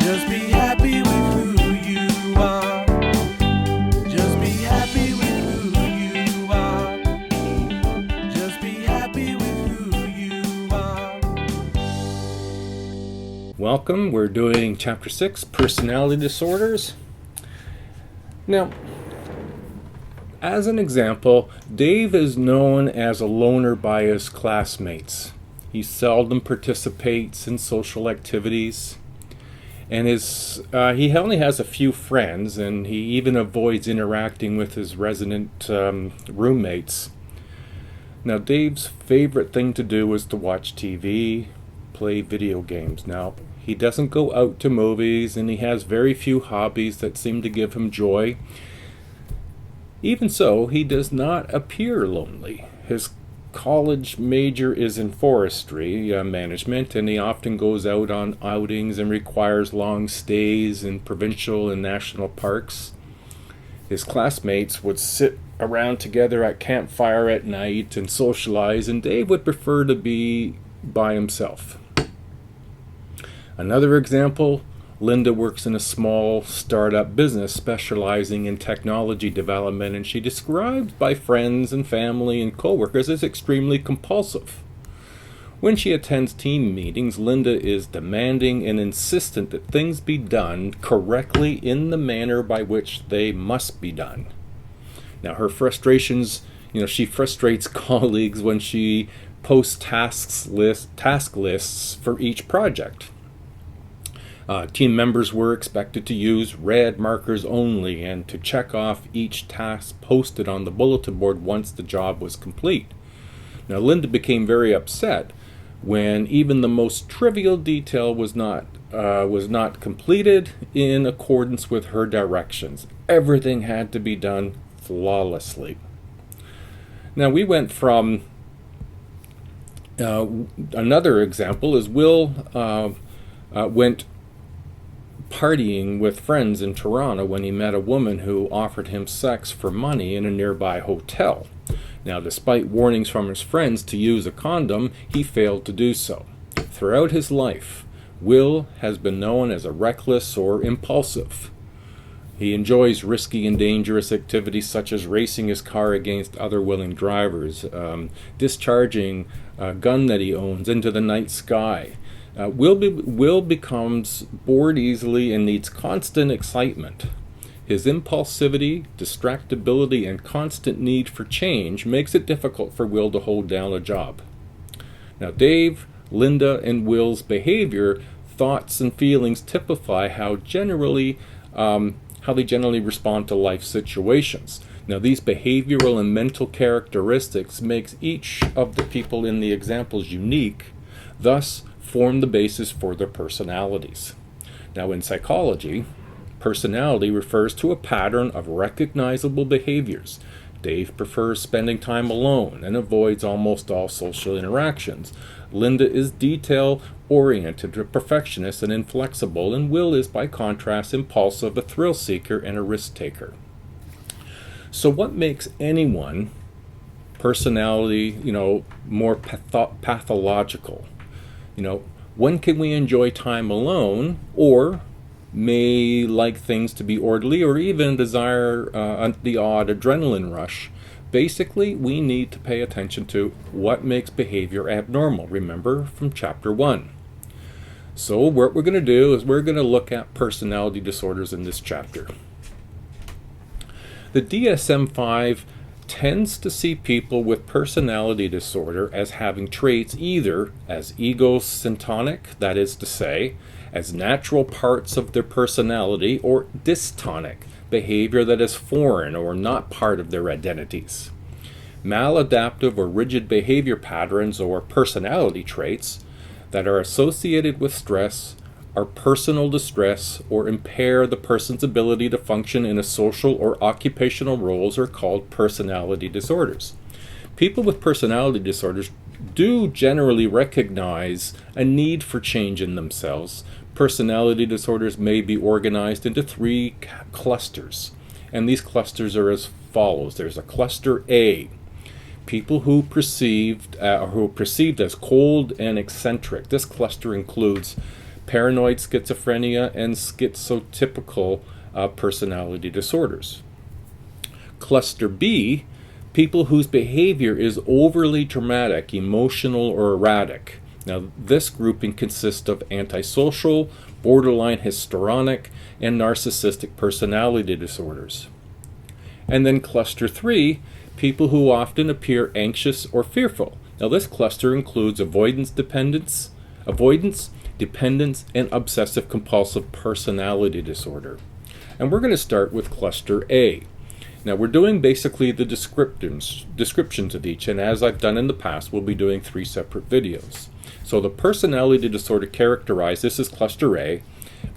Just be happy with who you are. Just be happy with who you are. Just be happy with who you are. Welcome. We're doing Chapter 6, Personality Disorders. Now, as an example, Dave is known as a loner by his classmates. He seldom participates in social activities, and he only has a few friends, and he even avoids interacting with his resident roommates. Now, Dave's favorite thing to do is to watch TV, play video games. Now, he doesn't go out to movies, and he has very few hobbies that seem to give him joy. Even so, he does not appear lonely. His college major is in forestry management, and he often goes out on outings and requires long stays in provincial and national parks. His classmates would sit around together at campfire at night and socialize, and Dave would prefer to be by himself. Another example, Linda works in a small startup business specializing in technology development, and she described by friends and family and coworkers as extremely compulsive. When she attends team meetings, Linda is demanding and insistent that things be done correctly in the manner by which they must be done. Now, her frustrations, she frustrates colleagues when she posts task lists for each project. Team members were expected to use red markers only and to check off each task posted on the bulletin board once the job was complete. Now, Linda became very upset when even the most trivial detail was not completed in accordance with her directions. Everything had to be done flawlessly. Now, we went from another example is Will went partying with friends in Toronto when he met a woman who offered him sex for money in a nearby hotel. Now, despite warnings from his friends to use a condom, he failed to do so. Throughout his life, Will has been known as a reckless or impulsive. He enjoys risky and dangerous activities such as racing his car against other willing drivers, discharging a gun that he owns into the night sky. Will becomes bored easily and needs constant excitement. His impulsivity, distractibility, and constant need for change makes it difficult for Will to hold down a job. Now, Dave, Linda, and Will's behavior, thoughts, and feelings typify how they generally respond to life situations. Now, these behavioral and mental characteristics makes each of the people in the examples unique, thus form the basis for their personalities. Now, in psychology, personality refers to a pattern of recognizable behaviors. Dave prefers spending time alone and avoids almost all social interactions. Linda is detail-oriented, a perfectionist, and inflexible, and Will is, by contrast, impulsive, a thrill-seeker, and a risk-taker. So what makes anyone personality, more pathological? When can we enjoy time alone, or may like things to be orderly, or even desire the odd adrenaline rush? Basically, we need to pay attention to what makes behavior abnormal. Remember from Chapter 1. So what we're going to do is we're going to look at personality disorders in this chapter. The DSM-5 tends to see people with personality disorder as having traits either as egocentric, that is to say, as natural parts of their personality, or dystonic, behavior that is foreign or not part of their identities. Maladaptive or rigid behavior patterns or personality traits that are associated with stress, are personal distress, or impair the person's ability to function in a social or occupational roles are called personality disorders. People with personality disorders do generally recognize a need for change in themselves. Personality disorders may be organized into three clusters, and these clusters are as follows. There's a cluster A, people who are perceived as cold and eccentric. This cluster includes paranoid schizophrenia, and schizotypical personality disorders. Cluster B, people whose behavior is overly dramatic, emotional, or erratic. Now, this grouping consists of antisocial, borderline histrionic, and narcissistic personality disorders. And then cluster 3, people who often appear anxious or fearful. Now, this cluster includes avoidance, dependence, and obsessive compulsive personality disorder. And we're going to start with cluster A. Now, we're doing basically the descriptions of each, and as I've done in the past, we'll be doing 3 separate videos. So the personality disorder characterized, this is cluster A,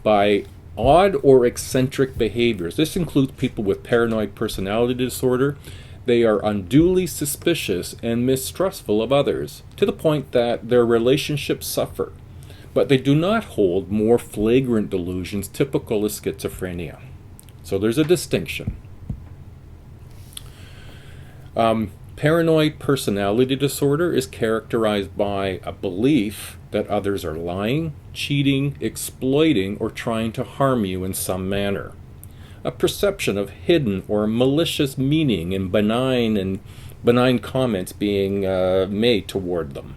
by odd or eccentric behaviors. This includes people with paranoid personality disorder. They are unduly suspicious and mistrustful of others, to the point that their relationships suffer. But they do not hold more flagrant delusions typical of schizophrenia. So there's a distinction. Paranoid personality disorder is characterized by a belief that others are lying, cheating, exploiting, or trying to harm you in some manner. A perception of hidden or malicious meaning in benign comments being made toward them.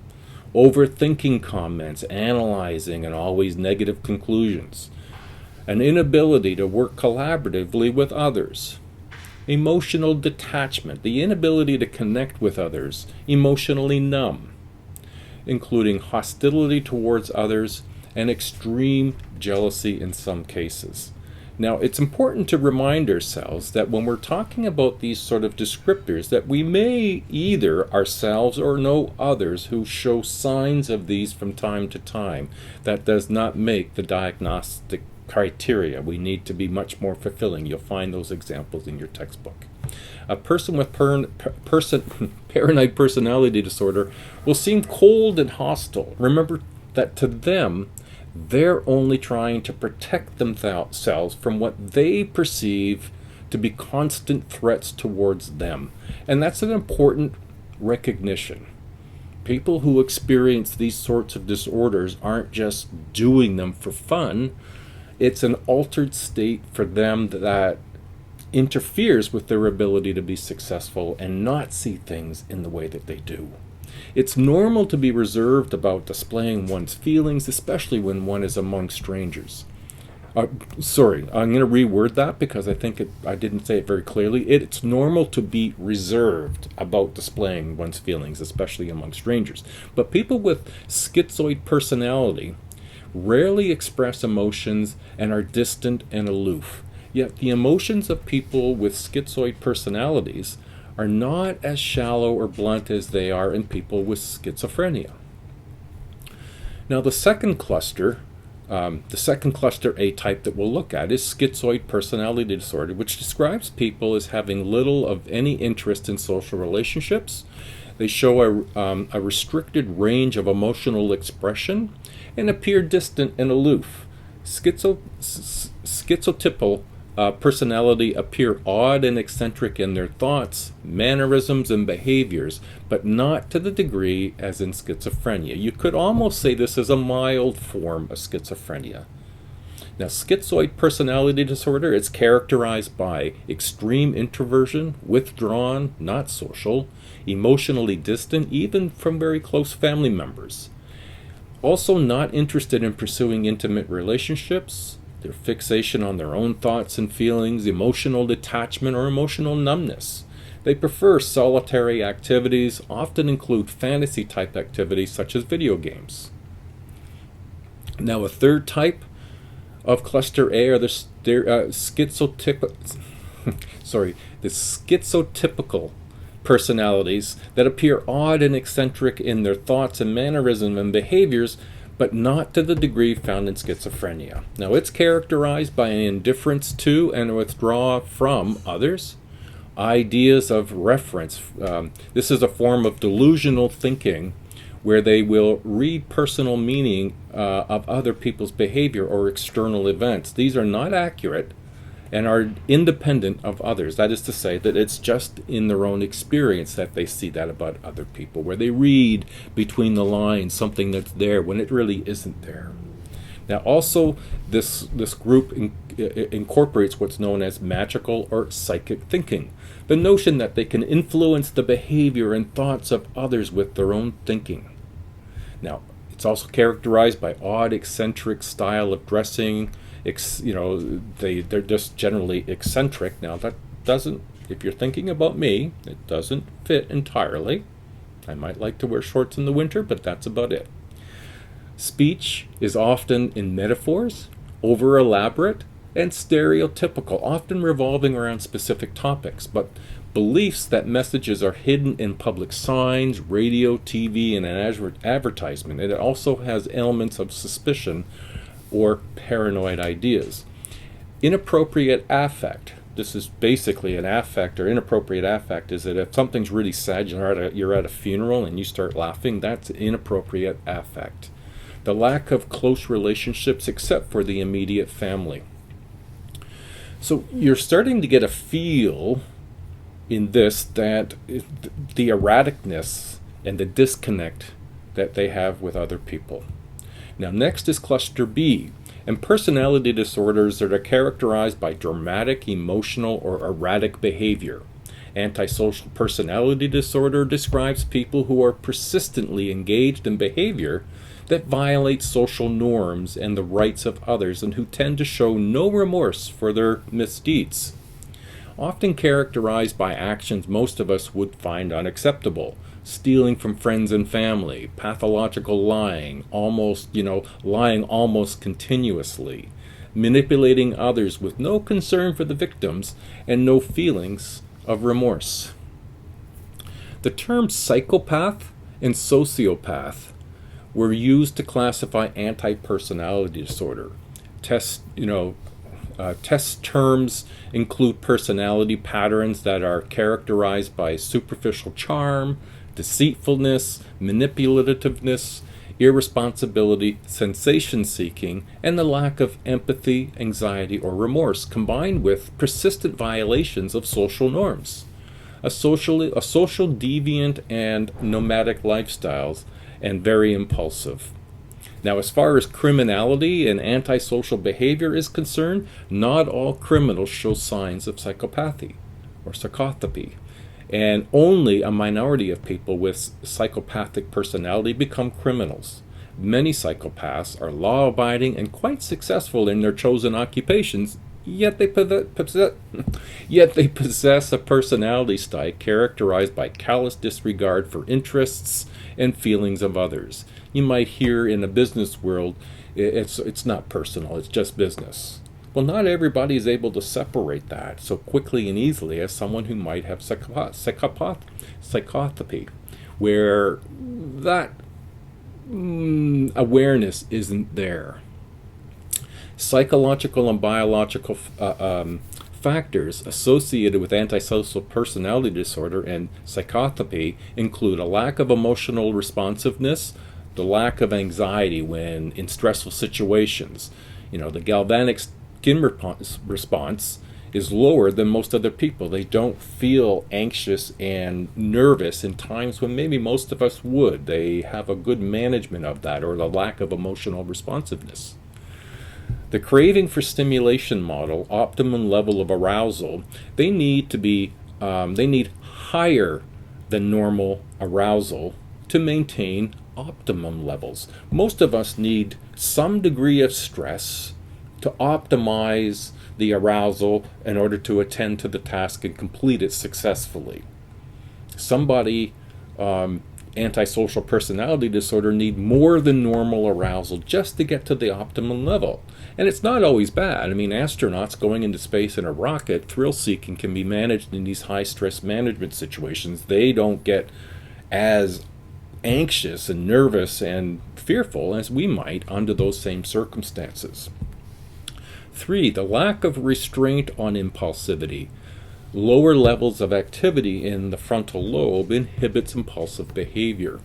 Overthinking comments, analyzing, and always negative conclusions. An inability to work collaboratively with others. Emotional detachment, the inability to connect with others, emotionally numb, including hostility towards others and extreme jealousy in some cases. Now, it's important to remind ourselves that when we're talking about these sort of descriptors, that we may either ourselves or know others who show signs of these from time to time. That does not make the diagnostic criteria. We need to be much more fulfilling. You'll find those examples in your textbook. A person with paranoid personality disorder will seem cold and hostile. Remember that to them, they're only trying to protect themselves from what they perceive to be constant threats towards them. And that's an important recognition. People who experience these sorts of disorders aren't just doing them for fun. It's an altered state for them that interferes with their ability to be successful and not see things in the way that they do. It's normal to be reserved about displaying one's feelings, especially when one is among strangers. Sorry, I'm going to reword that because I think I didn't say it very clearly. It's normal to be reserved about displaying one's feelings, especially among strangers. But people with schizoid personality rarely express emotions and are distant and aloof. Yet the emotions of people with schizoid personalities are not as shallow or blunt as they are in people with schizophrenia. Now, the second cluster A type that we'll look at is schizoid personality disorder, which describes people as having little of any interest in social relationships. They show a restricted range of emotional expression and appear distant and aloof. Schizotypal personality appear odd and eccentric in their thoughts, mannerisms, and behaviors, but not to the degree as in schizophrenia. You could almost say this is a mild form of schizophrenia. Now, schizoid personality disorder is characterized by extreme introversion, withdrawn, not social, emotionally distant, even from very close family members. Also not interested in pursuing intimate relationships, their fixation on their own thoughts and feelings, emotional detachment, or emotional numbness. They prefer solitary activities, often include fantasy-type activities such as video games. Now, a third type of cluster A are the schizotypical personalities that appear odd and eccentric in their thoughts and mannerisms and behaviors, but not to the degree found in schizophrenia. Now, it's characterized by an indifference to and a withdrawal from others, ideas of reference. This is a form of delusional thinking where they will read personal meaning of other people's behavior or external events. These are not accurate and are independent of others. That is to say that it's just in their own experience that they see that about other people, where they read between the lines something that's there when it really isn't there. Now, also, this group incorporates what's known as magical or psychic thinking, the notion that they can influence the behavior and thoughts of others with their own thinking. Now, it's also characterized by odd, eccentric style of dressing. They're just generally eccentric. Now, that doesn't, if you're thinking about me, it doesn't fit entirely. I might like to wear shorts in the winter, but that's about it. Speech is often in metaphors, over-elaborate, and stereotypical, often revolving around specific topics, but beliefs that messages are hidden in public signs, radio, TV, and an advertisement. And it also has elements of suspicion or paranoid ideas. Inappropriate affect. This is basically an affect, or inappropriate affect is that if something's really sad, you're at a funeral and you start laughing, that's inappropriate affect. The lack of close relationships except for the immediate family. So you're starting to get a feel in this that the erraticness and the disconnect that they have with other people. Now, next is cluster B, and personality disorders that are characterized by dramatic, emotional, or erratic behavior. Antisocial personality disorder describes people who are persistently engaged in behavior that violates social norms and the rights of others, and who tend to show no remorse for their misdeeds. Often characterized by actions most of us would find unacceptable. Stealing from friends and family, pathological lying, lying almost continuously, manipulating others with no concern for the victims and no feelings of remorse. The terms psychopath and sociopath were used to classify anti-personality disorder. Test terms include personality patterns that are characterized by superficial charm, deceitfulness, manipulativeness, irresponsibility, sensation-seeking, and the lack of empathy, anxiety, or remorse, combined with persistent violations of social norms. A social deviant and nomadic lifestyles, and very impulsive. Now, as far as criminality and antisocial behavior is concerned, not all criminals show signs of psychopathy or psychopathy, and only a minority of people with psychopathic personality become criminals. Many psychopaths are law-abiding and quite successful in their chosen occupations, yet they possess a personality style characterized by callous disregard for interests and feelings of others. You might hear in the business world, it's not personal, it's just business. Well, not everybody is able to separate that so quickly and easily as someone who might have psychopathy, where that awareness isn't there. Psychological and biological factors associated with antisocial personality disorder and psychopathy include a lack of emotional responsiveness, the lack of anxiety when in stressful situations. The galvanic skin response is lower than most other people. They don't feel anxious and nervous in times when maybe most of us would. They have a good management of that, or the lack of emotional responsiveness. The craving for stimulation model, optimum level of arousal, they need higher than normal arousal to maintain optimum levels. Most of us need some degree of stress to optimize the arousal in order to attend to the task and complete it successfully. Somebody antisocial personality disorder need more than normal arousal just to get to the optimum level. And it's not always bad. Astronauts going into space in a rocket, thrill-seeking can be managed in these high-stress management situations. They don't get as anxious and nervous and fearful as we might under those same circumstances. 3, the lack of restraint on impulsivity. Lower levels of activity in the frontal lobe inhibits impulsive behavior.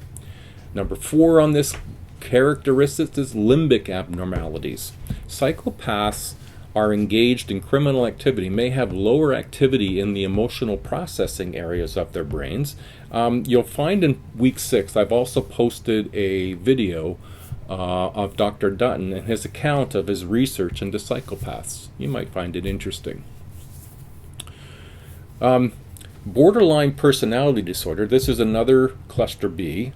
Number 4 on this characteristic is limbic abnormalities. Psychopaths are engaged in criminal activity, may have lower activity in the emotional processing areas of their brains. You'll find in week 6, I've also posted a video of Dr. Dutton and his account of his research into psychopaths. You might find it interesting. Borderline personality disorder, this is another cluster B,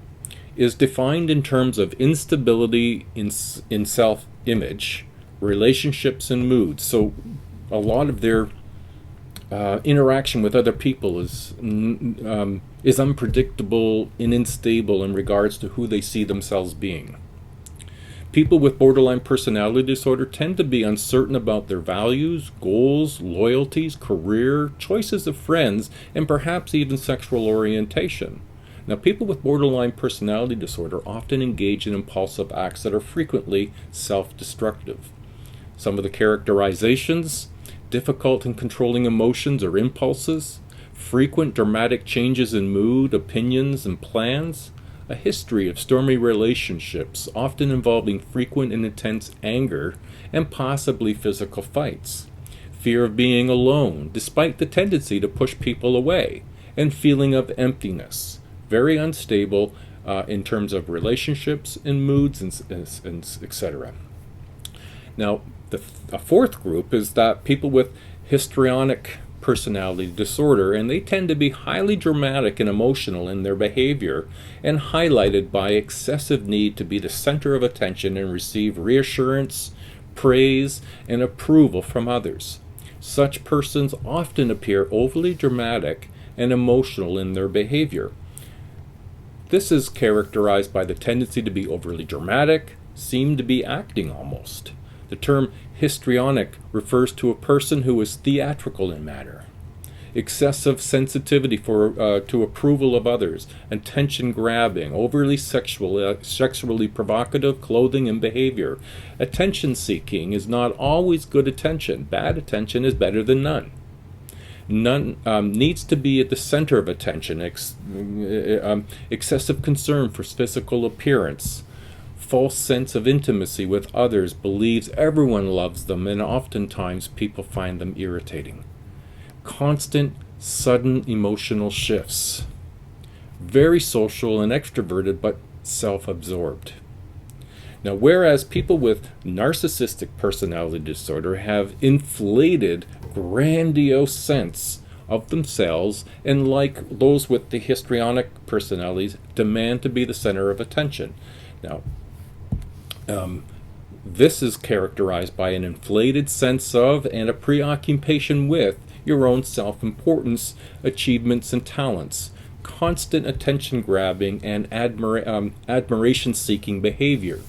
is defined in terms of instability in self-image, relationships, and moods. So a lot of their interaction with other people is unpredictable and unstable in regards to who they see themselves being. People with borderline personality disorder tend to be uncertain about their values, goals, loyalties, career, choices of friends, and perhaps even sexual orientation. Now, people with borderline personality disorder often engage in impulsive acts that are frequently self-destructive. Some of the characterizations: difficult in controlling emotions or impulses, frequent dramatic changes in mood, opinions, and plans, a history of stormy relationships, often involving frequent and intense anger and possibly physical fights, fear of being alone, despite the tendency to push people away, and feeling of emptiness, very unstable in terms of relationships and moods, and etc. Now, a fourth group is that people with histrionic personality disorder, and they tend to be highly dramatic and emotional in their behavior and highlighted by excessive need to be the center of attention and receive reassurance, praise, and approval from others. Such persons often appear overly dramatic and emotional in their behavior. This is characterized by the tendency to be overly dramatic, seem to be acting almost. The term histrionic refers to a person who is theatrical in manner. Excessive sensitivity to approval of others, attention-grabbing, overly sexually provocative clothing and behavior. Attention-seeking is not always good attention. Bad attention is better than none. None needs to be at the center of attention. Excessive concern for physical appearance. False sense of intimacy with others, believes everyone loves them, and oftentimes people find them irritating. Constant, sudden emotional shifts. Very social and extroverted, but self-absorbed. Now, whereas people with narcissistic personality disorder have inflated, grandiose sense of themselves, and like those with the histrionic personalities, demand to be the center of attention. Now, this is characterized by an inflated sense of and a preoccupation with your own self-importance, achievements, and talents, constant attention-grabbing, and admiration-seeking behavior.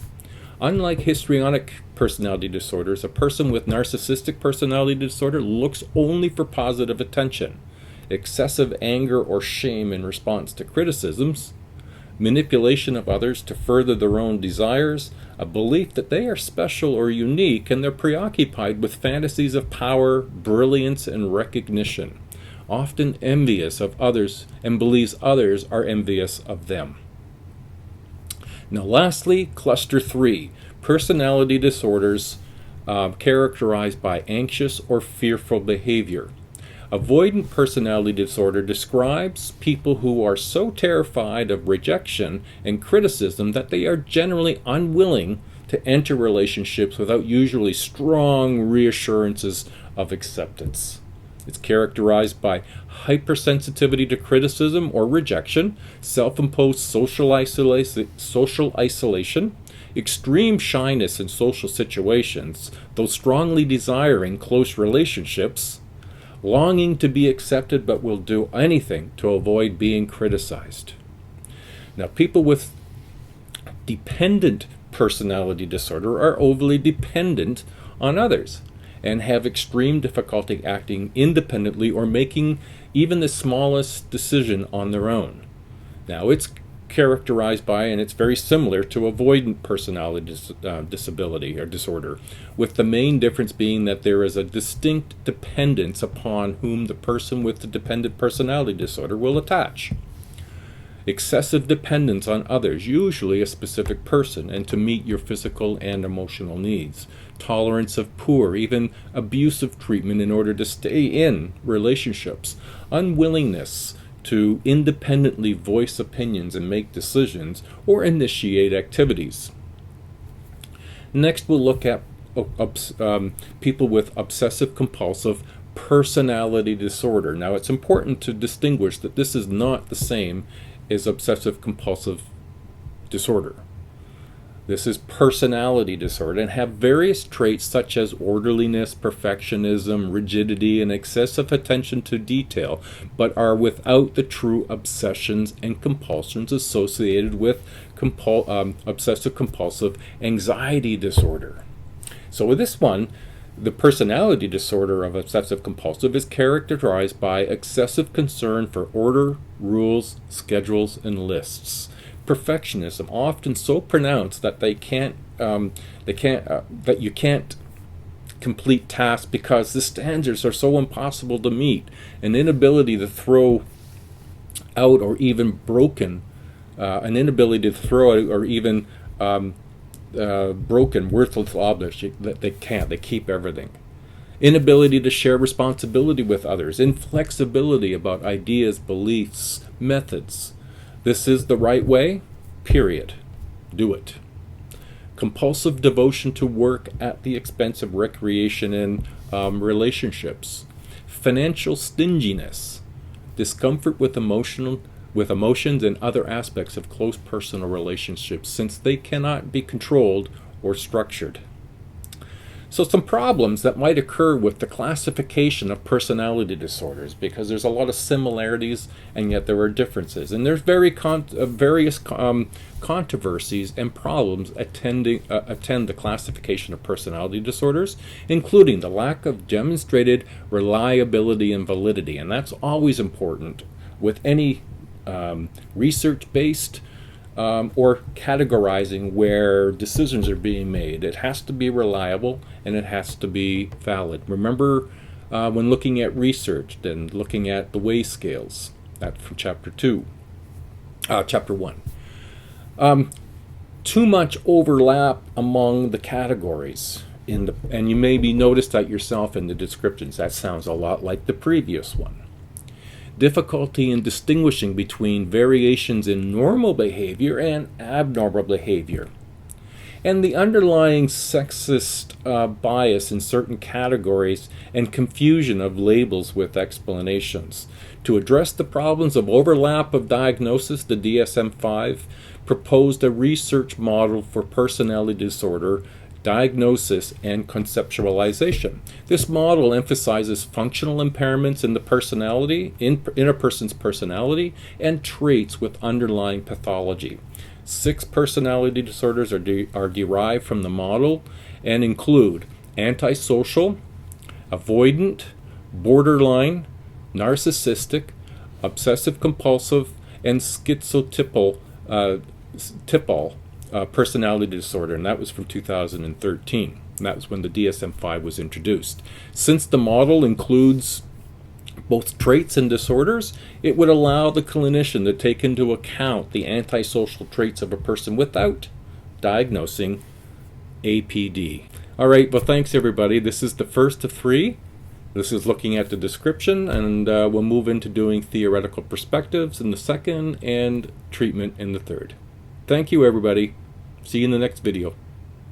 Unlike histrionic personality disorders, a person with narcissistic personality disorder looks only for positive attention, excessive anger or shame in response to criticisms, manipulation of others to further their own desires, a belief that they are special or unique, and they're preoccupied with fantasies of power, brilliance, and recognition, often envious of others and believes others are envious of them. Now lastly, cluster 3, personality disorders characterized by anxious or fearful behavior. Avoidant personality disorder describes people who are so terrified of rejection and criticism that they are generally unwilling to enter relationships without usually strong reassurances of acceptance. It's characterized by hypersensitivity to criticism or rejection, self-imposed social isolation, extreme shyness in social situations, though strongly desiring close relationships, longing to be accepted but will do anything to avoid being criticized. Now, people with dependent personality disorder are overly dependent on others and have extreme difficulty acting independently or making even the smallest decision on their own. Now, it's characterized by, and it's very similar to avoidant personality disability or disorder, with the main difference being that there is a distinct dependence upon whom the person with the dependent personality disorder will attach. Excessive dependence on others, usually a specific person, and to meet your physical and emotional needs. Tolerance of poor, even abusive treatment in order to stay in relationships. Unwillingness to independently voice opinions and make decisions or initiate activities. Next, we'll look at people with obsessive compulsive personality disorder. Now, it's important to distinguish that this is not the same as obsessive compulsive disorder. This is personality disorder and have various traits such as orderliness, perfectionism, rigidity, and excessive attention to detail, but are without the true obsessions and compulsions associated with obsessive compulsive anxiety disorder. So with this one, the personality disorder of obsessive compulsive is characterized by excessive concern for order, rules, schedules, and lists. Perfectionism often so pronounced that that you can't complete tasks because the standards are so impossible to meet. An inability to throw out or even broken, broken, worthless objects that they can't. They keep everything. Inability to share responsibility with others. Inflexibility about ideas, beliefs, methods. This is the right way, period. Do it. Compulsive devotion to work at the expense of recreation and relationships. Financial stinginess. Discomfort with emotions and other aspects of close personal relationships since they cannot be controlled or structured. So some problems that might occur with the classification of personality disorders, because there's a lot of similarities and yet there are differences. And there's various controversies and problems attend the classification of personality disorders, including the lack of demonstrated reliability and validity. And that's always important with any research-based or categorizing where decisions are being made. It has to be reliable and it has to be valid. Remember when looking at research, then looking at the weigh scales. That's from chapter 1. Too much overlap among the categories. And you maybe noticed that yourself in the descriptions. That sounds a lot like the previous one. Difficulty in distinguishing between variations in normal behavior and abnormal behavior, and the underlying sexist bias in certain categories and confusion of labels with explanations. To address the problems of overlap of diagnosis, the DSM-5 proposed a research model for personality disorder diagnosis and conceptualization. This model emphasizes functional impairments in the personality, in a person's personality, and traits with underlying pathology. 6 personality disorders are derived from the model and include antisocial, avoidant, borderline, narcissistic, obsessive compulsive, and schizotypal personality disorder, and that was from 2013. And that was when the DSM-5 was introduced. Since the model includes both traits and disorders, it would allow the clinician to take into account the antisocial traits of a person without diagnosing APD. All right, well, thanks everybody. This is the first of 3. This is looking at the description, and we'll move into doing theoretical perspectives in the second and treatment in the third. Thank you, everybody. See you in the next video.